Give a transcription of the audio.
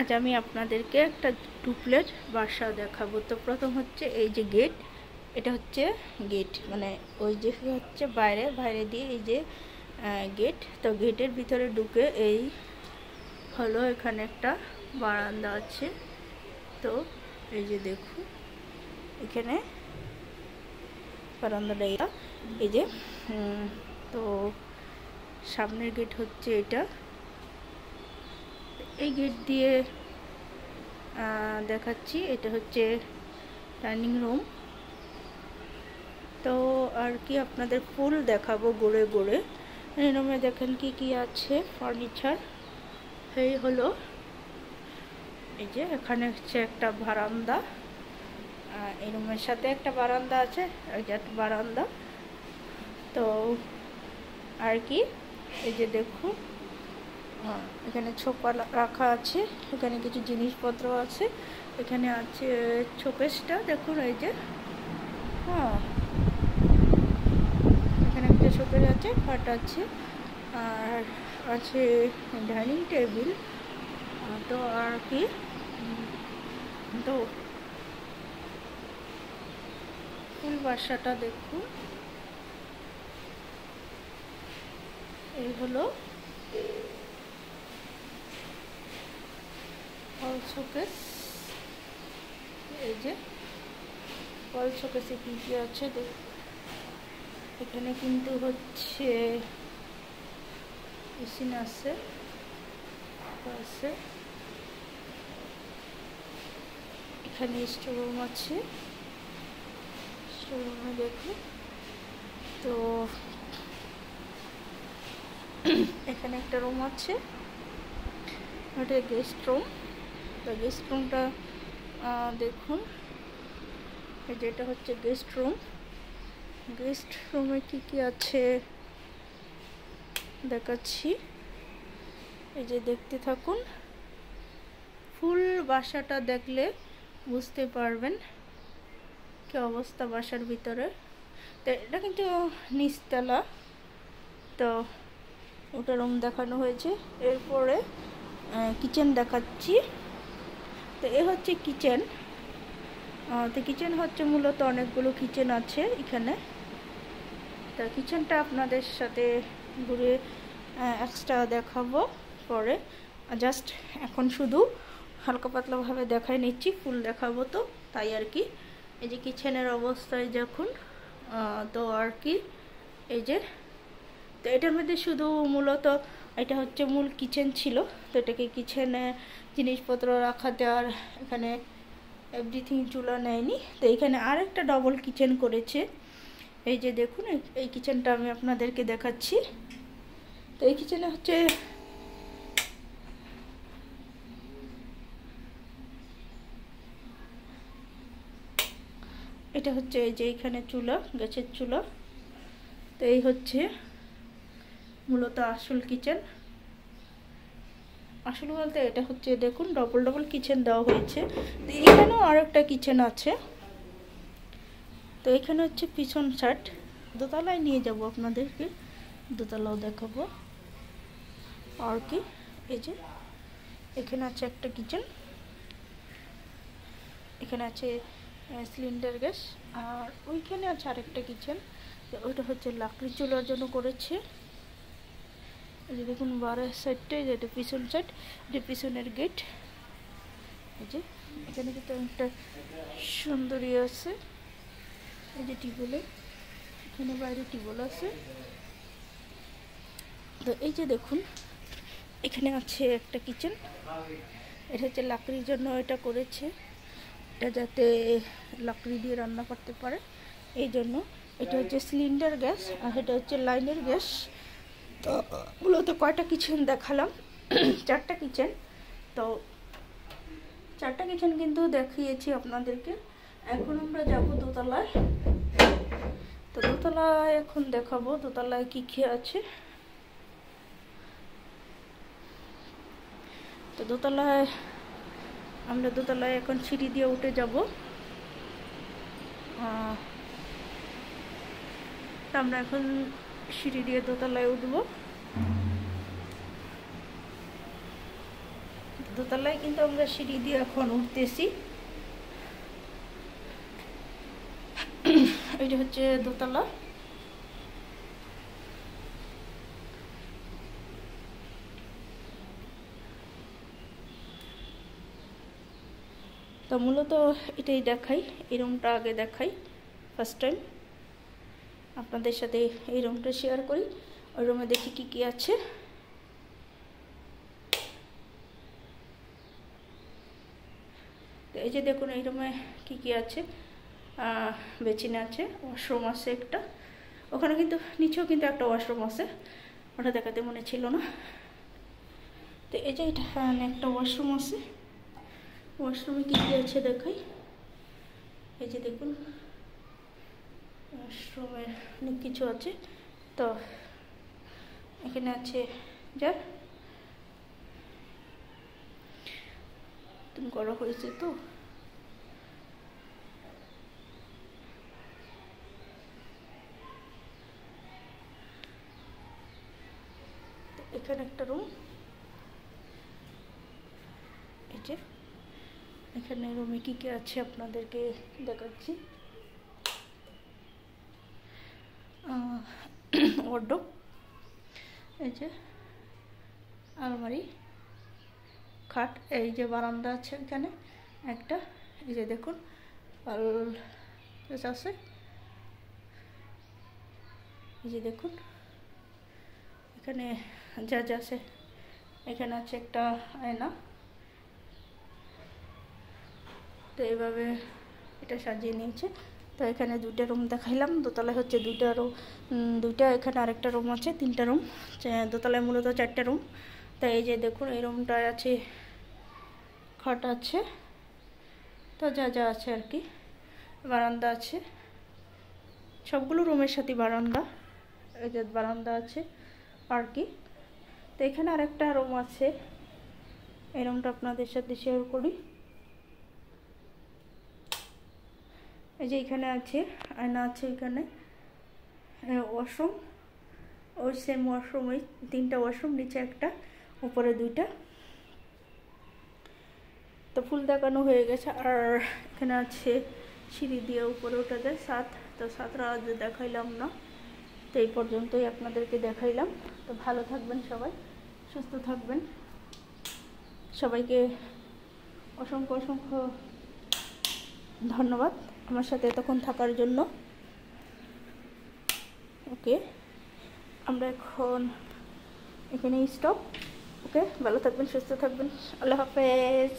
আজ আমি আপনাদেরকে একটা ডুপ্লেট বাসা দেখাবো। তো প্রথম হচ্ছে এই যে গেট, এটা হচ্ছে গেট, মানে ওই যে হচ্ছে বাইরে দিয়ে এই যে গেট। তো গেটের ভিতরে ঢুকে এই হলো এখানে একটা বারান্দা আছে। তো এই যে দেখুন এখানে বারান্দাটা এই যে তো সামনের গেট হচ্ছে এটা। এই গেট দিয়ে দেখাচ্ছি, এটা হচ্ছে ডাইনিং রুম। তো আর কি আপনাদের ফুল দেখাবো ঘুরে ঘুরে। এই রুমে দেখেন কি কি আছে ফার্নিচার। এই হলো এই যে এখানে হচ্ছে একটা বারান্দা, এই রুমের সাথে একটা বারান্দা আছে, এই যে একটা বারান্দা। তো আর কি এই যে দেখুন এখানে ছোপা রাখা আছে, এখানে কিছু জিনিসপত্র আছে। এখানে আছে শোকেসটা দেখুন, এই যে এখানে একটা শোকেস আছে, খাট আছে, আর আছে ডাইনিং টেবিল। তো আর কি তো ফুল বাসাটা দেখুন। এই হলো ওয়াল শোকেস, এই যে ওয়াল শোকেসে কি কি আছে এখানে কিন্তু হচ্ছে মেশিন আছে, এখানে স্টোররুম আছে, স্টোররুমে দেখুন। তো এখানে একটা রুম আছে, ওটা গেস্ট রুম। তো গেস্ট রুমটা দেখুন, যেটা হচ্ছে গেস্ট রুম। গেস্ট রুমে কি কি আছে দেখাচ্ছি, এই যে দেখতে থাকুন। ফুল বাসাটা দেখলে বুঝতে পারবেন কি অবস্থা বাসার ভিতরে। তো এটা কিন্তু নিচতলা, তো ওটা রুম দেখানো হয়েছে। এরপরে কিচেন দেখাচ্ছি। তো এ হচ্ছে কিচেন। তো কিচেন হচ্ছে মূলত অনেকগুলো কিচেন আছে এখানে। তো কিচেনটা আপনাদের সাথে ঘুরে এক্সট্রা দেখাবো পরে। জাস্ট এখন শুধু হালকা পাতলাভাবে দেখাই নিচ্ছি, ফুল দেখাবো তো তাই আর কি। এই যে কিচেনের অবস্থায় দেখুন। তো আর কি এই যে, তো এটার মধ্যে শুধু মূলত এটা হচ্ছে মূল কিচেন ছিল। তো এটাকে কিচেনে জিনিসপত্র রাখা দেওয়ার, এখানে এভরিথিং চুলা নেয়নি। তো এখানে আর একটা ডবল কিচেন করেছে। এই যে দেখুন এই কিচেনটা আমি আপনাদেরকে দেখাচ্ছি। তো এই কিচেনে হচ্ছে এটা হচ্ছে এই যে এখানে চুলা, গ্যাসের চুলা। তো এই হচ্ছে মূলত আসল কিচেন। আসল বলতে এটা হচ্ছে দেখুন ডবল কিচেন দেওয়া হয়েছে। তো এখানেও আর একটা কিচেন আছে। তো এখানে হচ্ছে পিছন সাইড, দোতলায় নিয়ে যাব আপনাদেরকে, দোতলাও দেখাবো আর কি। এই যে এখানে আছে একটা কিচেন, এখানে আছে সিলিন্ডার গ্যাস, আর ওইখানে আছে আরেকটা কিচেন। তো ওইটা হচ্ছে লাকড়ি চুলার জন্য করেছে। এই যে দেখুন বারের সাইডটা, যেটা পিছন সাইড, যে পিছনের গেট। এই যে এখানে কিন্তু একটা সুন্দরী আছে, এই যে টিউবওয়েলে, এখানে বাইরে টিউবওয়েল আছে। তো এই যে দেখুন এখানে আছে একটা কিচেন, এটা হচ্ছে লাকড়ির জন্য এটা করেছে, এটা যাতে লাকড়ি দিয়ে রান্না করতে পারে এই জন্য। এটা হচ্ছে সিলিন্ডার গ্যাস, আর এটা হচ্ছে লাইনের গ্যাস। তো মূলত কয়টা কিচেন দেখালাম, চারটা কিচেন। তো চারটা কিচেন কিন্তু দেখিয়েছি আপনাদেরকে। এখন আমরা যাব দোতলায়। তো দোতলায় এখন দেখাবো দোতলায় কি কি আছে। তো আমরা দোতলায় এখন সিঁড়ি দিয়ে উঠে যাব। আমরা এখন সিঁড়ি দিয়ে দোতলায় উঠবো। দোতলায় কিন্তু আমরা সিঁড়ি দিয়ে এখন উঠতেছি। এটা হচ্ছে দোতলা। তো মূলত এটাই দেখাই, এই রুমটা আগে দেখাই ফার্স্ট টাইম আপনাদের সাথে এই রুমটা শেয়ার করি। ওই রুমে দেখি কি কি আছে। তো এই যে দেখুন এই রুমে কি কি আছে। বেচিনে আছে, ওয়াশরুম আছে একটা, ওখানে কিন্তু নিচেও কিন্তু একটা ওয়াশরুম আছে, ওটা দেখাতে মনে ছিল না। তো এই যে এখানে একটা ওয়াশরুম আছে, ওয়াশরুমে কী কী আছে দেখাই। এই যে দেখুন ওয়াশরুমে অনেক কিছু আছে। তো এখানে আছে যা তুমি করা হয়েছে। তো এখানে একটা রুম, এই যে এখানে রুমে কী কী আছে আপনাদেরকে দেখাচ্ছি। ওয়ার্ডরোব, এই যে আলমারি, খাট, এই যে বারান্দা আছে এখানে একটা, এই যে দেখুন আছে, এই যে দেখুন এখানে যা যা আছে। এখানে আছে একটা আয়না। তো এইভাবে এটা সাজিয়ে নিয়েছে। তো এখানে দুইটা রুম দেখাইলাম, দোতলায় হচ্ছে দুইটা, এখানে আরেকটা রুম আছে, তিনটা রুম। দোতলায় মূলত 4টা রুম। তো এই যে দেখুন এই রুমটায় আছে খাট আছে, তো যা যা আছে আর কি। বারান্দা আছে, সবগুলো রুমের সাথে বারান্দা, এই যে বারান্দা আছে আর কি। তো এখানে আরেকটা রুম আছে, এই রুমটা আপনাদের সাথে শেয়ার করি। এই যে এখানে আছে আয়না আছে, এখানে ওয়াশরুম, ওই সেম ওয়াশরুম, ওই 3টা ওয়াশরুম, নিচে একটা, উপরে 2টা। তো ফুল দেখানো হয়ে গেছে। আর এখানে আছে সিঁড়ি দিয়ে উপরে ওঠা যায় 7। তো 7টা আজ দেখাইলাম না, তো এই পর্যন্তই আপনাদেরকে দেখাইলাম। তো ভালো থাকবেন সবাই, সুস্থ থাকবেন। সবাইকে অসংখ্য অসংখ্য ধন্যবাদ আমার সাথে এতক্ষণ থাকার জন্য। ওকে, আমরা এখন এখানেই স্টপ। ওকে, ভালো থাকবেন, সুস্থ থাকবেন, আল্লাহ হাফেজ।